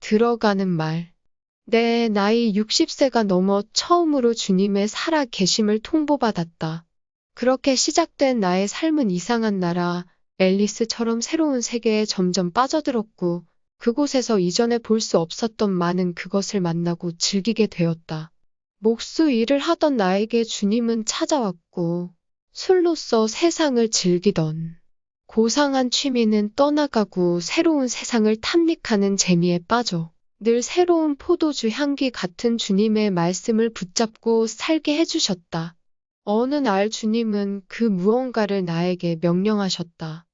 들어가는 말. 내 나이 60세가 넘어 처음으로 주님의 살아 계심을 통보받았다. 그렇게 시작된 나의 삶은 이상한 나라, 앨리스처럼 새로운 세계에 점점 빠져들었고, 그곳에서 이전에 볼 수 없었던 많은 그것을 만나고 즐기게 되었다. 목수 일을 하던 나에게 주님은 찾아왔고, 술로써 세상을 즐기던 고상한 취미는 떠나가고 새로운 세상을 탐닉하는 재미에 빠져 늘 새로운 포도주 향기 같은 주님의 말씀을 붙잡고 살게 해주셨다. 어느 날 주님은 그 무언가를 나에게 명령하셨다.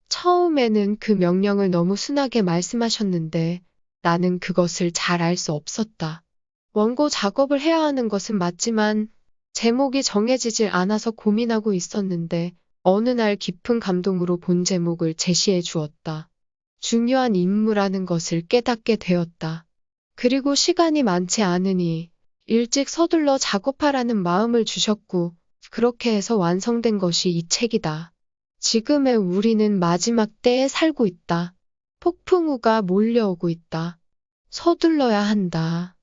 처음에는 그 명령을 너무 순하게 말씀하셨는데 나는 그것을 잘 알 수 없었다. 원고 작업을 해야 하는 것은 맞지만 제목이 정해지질 않아서 고민하고 있었는데 어느 날 깊은 감동으로 본 제목을 제시해 주었다. 중요한 임무라는 것을 깨닫게 되었다. 그리고 시간이 많지 않으니 일찍 서둘러 작업하라는 마음을 주셨고 그렇게 해서 완성된 것이 이 책이다. 지금의 우리는 마지막 때에 살고 있다. 폭풍우가 몰려오고 있다. 서둘러야 한다.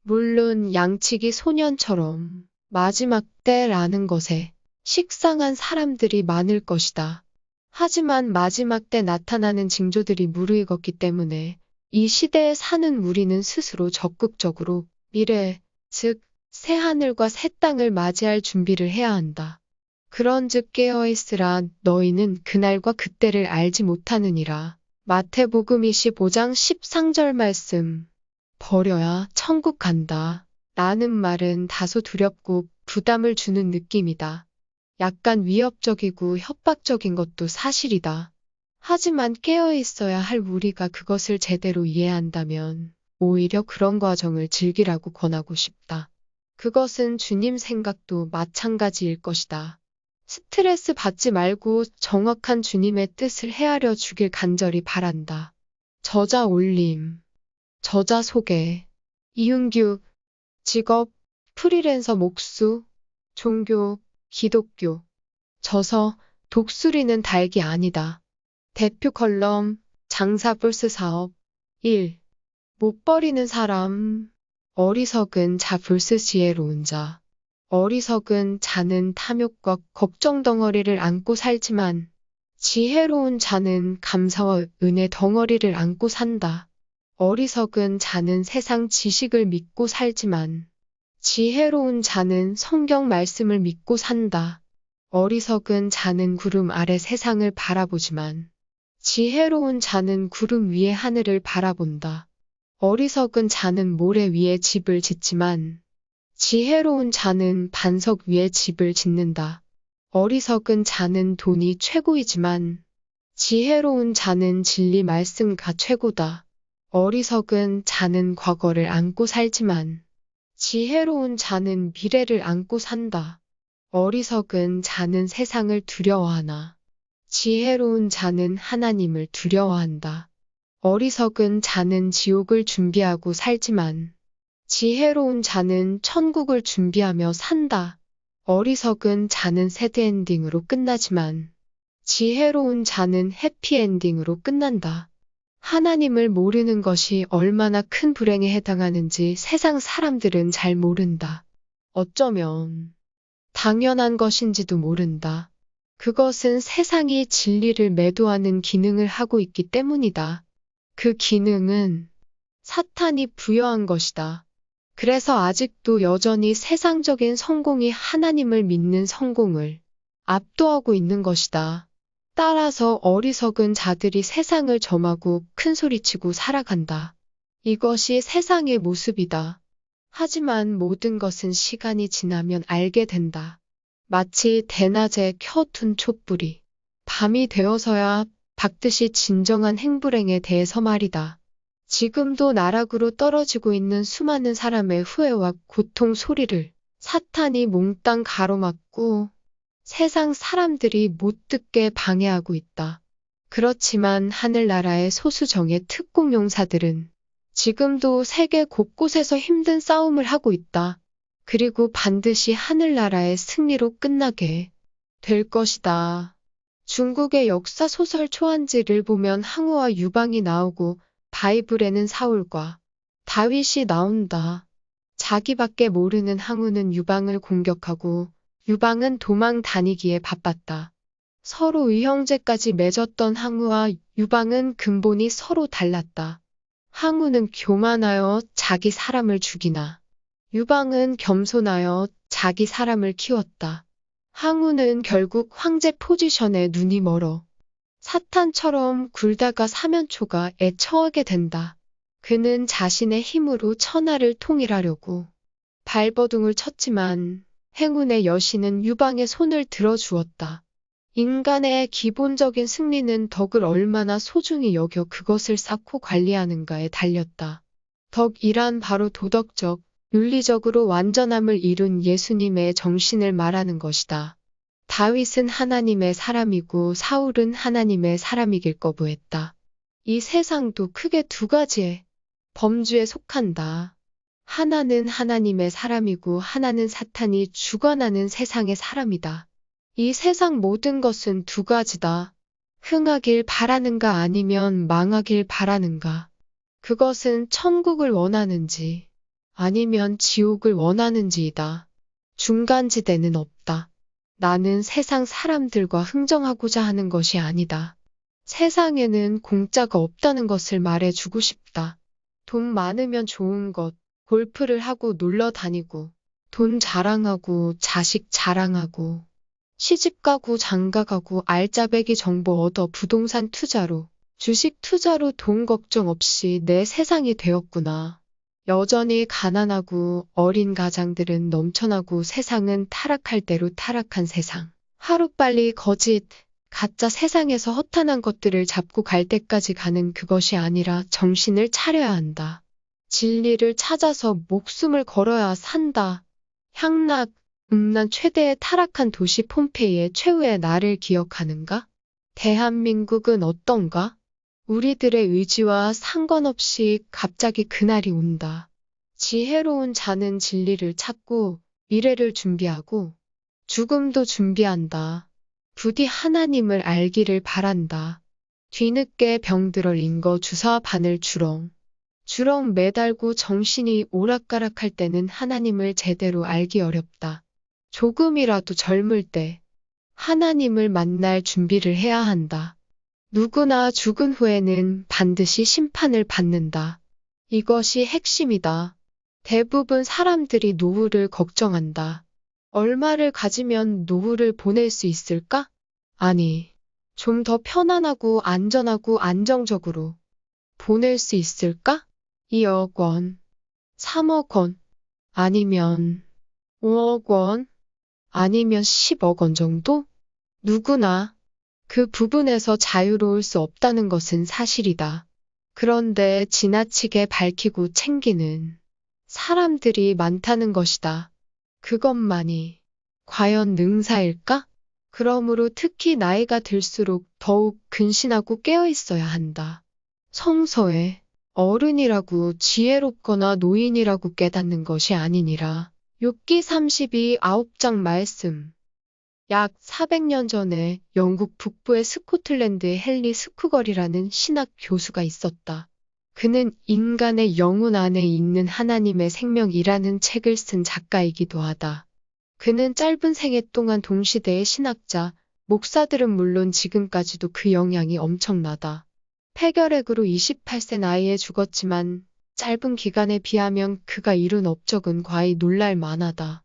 물론 양치기 소년처럼 마지막 때라는 것에 식상한 사람들이 많을 것이다. 하지만 마지막 때 나타나는 징조들이 무르익었기 때문에 이 시대에 사는 우리는 스스로 적극적으로 미래, 즉 새하늘과 새 땅을 맞이할 준비를 해야 한다. 그런즉 깨어있으라 너희는 그날과 그때를 알지 못하느니라. 마태복음 25장 13절 말씀. 버려야 천국 간다. 라는 말은 다소 두렵고 부담을 주는 느낌이다. 약간 위협적이고 협박적인 것도 사실이다. 하지만 깨어있어야 할 우리가 그것을 제대로 이해한다면 오히려 그런 과정을 즐기라고 권하고 싶다. 그것은 주님 생각도 마찬가지일 것이다. 스트레스 받지 말고 정확한 주님의 뜻을 헤아려 주길 간절히 바란다. 저자 올림. 저자 소개. 이은규. 직업, 프리랜서 목수. 종교, 기독교. 저서, 독수리는 닭이 아니다. 대표 컬럼, 장사불스 사업. 1. 못 버리는 사람. 어리석은 자 vs 지혜로운 자. 어리석은 자는 탐욕과 걱정 덩어리를 안고 살지만 지혜로운 자는 감사와 은혜 덩어리를 안고 산다. 어리석은 자는 세상 지식을 믿고 살지만 지혜로운 자는 성경 말씀을 믿고 산다. 어리석은 자는 구름 아래 세상을 바라보지만 지혜로운 자는 구름 위에 하늘을 바라본다. 어리석은 자는 모래 위에 집을 짓지만 지혜로운 자는 반석 위에 집을 짓는다. 어리석은 자는 돈이 최고이지만 지혜로운 자는 진리 말씀가 최고다. 어리석은 자는 과거를 안고 살지만 지혜로운 자는 미래를 안고 산다. 어리석은 자는 세상을 두려워하나 지혜로운 자는 하나님을 두려워한다. 어리석은 자는 지옥을 준비하고 살지만 지혜로운 자는 천국을 준비하며 산다. 어리석은 자는 새드엔딩으로 끝나지만 지혜로운 자는 해피엔딩으로 끝난다. 하나님을 모르는 것이 얼마나 큰 불행에 해당하는지 세상 사람들은 잘 모른다. 어쩌면 당연한 것인지도 모른다. 그것은 세상이 진리를 매도하는 기능을 하고 있기 때문이다. 그 기능은 사탄이 부여한 것이다. 그래서 아직도 여전히 세상적인 성공이 하나님을 믿는 성공을 압도하고 있는 것이다. 따라서 어리석은 자들이 세상을 점하고 큰소리치고 살아간다. 이것이 세상의 모습이다. 하지만 모든 것은 시간이 지나면 알게 된다. 마치 대낮에 켜둔 촛불이 밤이 되어서야 밝듯이 진정한 행불행에 대해서 말이다. 지금도 나락으로 떨어지고 있는 수많은 사람의 후회와 고통 소리를 사탄이 몽땅 가로막고 세상 사람들이 못 듣게 방해하고 있다. 그렇지만 하늘나라의 소수정예 특공용사들은 지금도 세계 곳곳에서 힘든 싸움을 하고 있다. 그리고 반드시 하늘나라의 승리로 끝나게 될 것이다. 중국의 역사 소설 초안지를 보면 항우와 유방이 나오고 바이블에는 사울과 다윗이 나온다. 자기밖에 모르는 항우는 유방을 공격하고 유방은 도망 다니기에 바빴다. 서로 의형제까지 맺었던 항우와 유방은 근본이 서로 달랐다. 항우는 교만하여 자기 사람을 죽이나 유방은 겸손하여 자기 사람을 키웠다. 항우는 결국 황제 포지션에 눈이 멀어 사탄처럼 굴다가 사면초가에 처하게 된다. 그는 자신의 힘으로 천하를 통일하려고 발버둥을 쳤지만 행운의 여신은 유방의 손을 들어주었다. 인간의 기본적인 승리는 덕을 얼마나 소중히 여겨 그것을 쌓고 관리하는가에 달렸다. 덕이란 바로 도덕적, 윤리적으로 완전함을 이룬 예수님의 정신을 말하는 것이다. 다윗은 하나님의 사람이고 사울은 하나님의 사람이길 거부했다. 이 세상도 크게 두 가지의 범주에 속한다. 하나는 하나님의 사람이고 하나는 사탄이 주관하는 세상의 사람이다. 이 세상 모든 것은 두 가지다. 흥하길 바라는가 아니면 망하길 바라는가. 그것은 천국을 원하는지 아니면 지옥을 원하는지이다. 중간지대는 없다. 나는 세상 사람들과 흥정하고자 하는 것이 아니다. 세상에는 공짜가 없다는 것을 말해주고 싶다. 돈 많으면 좋은 것, 골프를 하고 놀러 다니고, 돈 자랑하고, 자식 자랑하고, 시집 가고 장가 가고 알짜배기 정보 얻어 부동산 투자로, 주식 투자로 돈 걱정 없이 내 세상이 되었구나. 여전히 가난하고 어린 가장들은 넘쳐나고 세상은 타락할 대로 타락한 세상. 하루빨리 거짓, 가짜 세상에서 허탄한 것들을 잡고 갈 때까지 가는 그것이 아니라 정신을 차려야 한다. 진리를 찾아서 목숨을 걸어야 산다. 향락, 음란 최대의 타락한 도시 폼페이의 최후의 날을 기억하는가? 대한민국은 어떤가? 우리들의 의지와 상관없이 갑자기 그날이 온다. 지혜로운 자는 진리를 찾고 미래를 준비하고 죽음도 준비한다. 부디 하나님을 알기를 바란다. 뒤늦게 병들어 인거 주사 바늘 주렁 매달고 정신이 오락가락할 때는 하나님을 제대로 알기 어렵다. 조금이라도 젊을 때 하나님을 만날 준비를 해야 한다. 누구나 죽은 후에는 반드시 심판을 받는다. 이것이 핵심이다. 대부분 사람들이 노후를 걱정한다. 얼마를 가지면 노후를 보낼 수 있을까? 아니, 좀 더 편안하고 안전하고 안정적으로 보낼 수 있을까? 2억 원, 3억 원, 아니면 5억 원, 아니면 10억 원 정도? 누구나 그 부분에서 자유로울 수 없다는 것은 사실이다. 그런데 지나치게 밝히고 챙기는 사람들이 많다는 것이다. 그것만이 과연 능사일까? 그러므로 특히 나이가 들수록 더욱 근신하고 깨어있어야 한다. 성서에 어른이라고 지혜롭거나 노인이라고 깨닫는 것이 아니니라. 욥기 32 9장 말씀. 약 400년 전에 영국 북부의 스코틀랜드에 헨리 스쿠걸이라는 신학 교수가 있었다. 그는 인간의 영혼 안에 있는 하나님의 생명이라는 책을 쓴 작가이기도 하다. 그는 짧은 생애 동안 동시대의 신학자, 목사들은 물론 지금까지도 그 영향이 엄청나다. 폐결핵으로 28세 나이에 죽었지만 짧은 기간에 비하면 그가 이룬 업적은 과히 놀랄 만하다.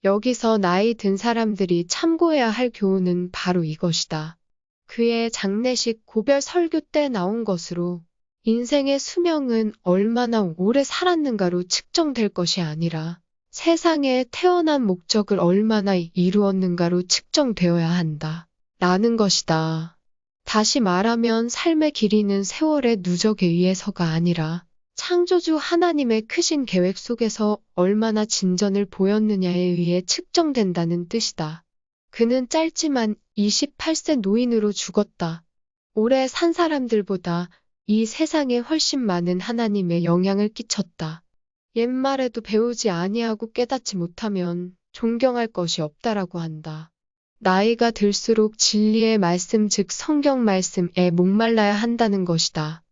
여기서 나이 든 사람들이 참고해야 할 교훈은 바로 이것이다. 그의 장례식 고별 설교 때 나온 것으로 인생의 수명은 얼마나 오래 살았는가로 측정될 것이 아니라 세상에 태어난 목적을 얼마나 이루었는가로 측정되어야 한다. 라는 것이다. 다시 말하면 삶의 길이는 세월의 누적에 의해서가 아니라 창조주 하나님의 크신 계획 속에서 얼마나 진전을 보였느냐에 의해 측정된다는 뜻이다. 그는 짧지만 28세 노인으로 죽었다. 오래 산 사람들보다 이 세상에 훨씬 많은 하나님의 영향을 끼쳤다. 옛말에도 배우지 아니하고 깨닫지 못하면 존경할 것이 없다라고 한다. 나이가 들수록 진리의 말씀 즉 성경 말씀에 목말라야 한다는 것이다.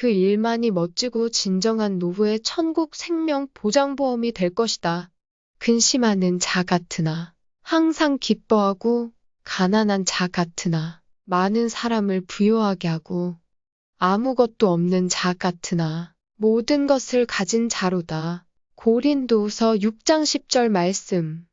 그 일만이 멋지고 진정한 노후의 천국 생명 보장보험이 될 것이다. 근심하는 자 같으나, 항상 기뻐하고, 가난한 자 같으나, 많은 사람을 부유하게 하고, 아무것도 없는 자 같으나, 모든 것을 가진 자로다. 고린도후서 6장 10절 말씀.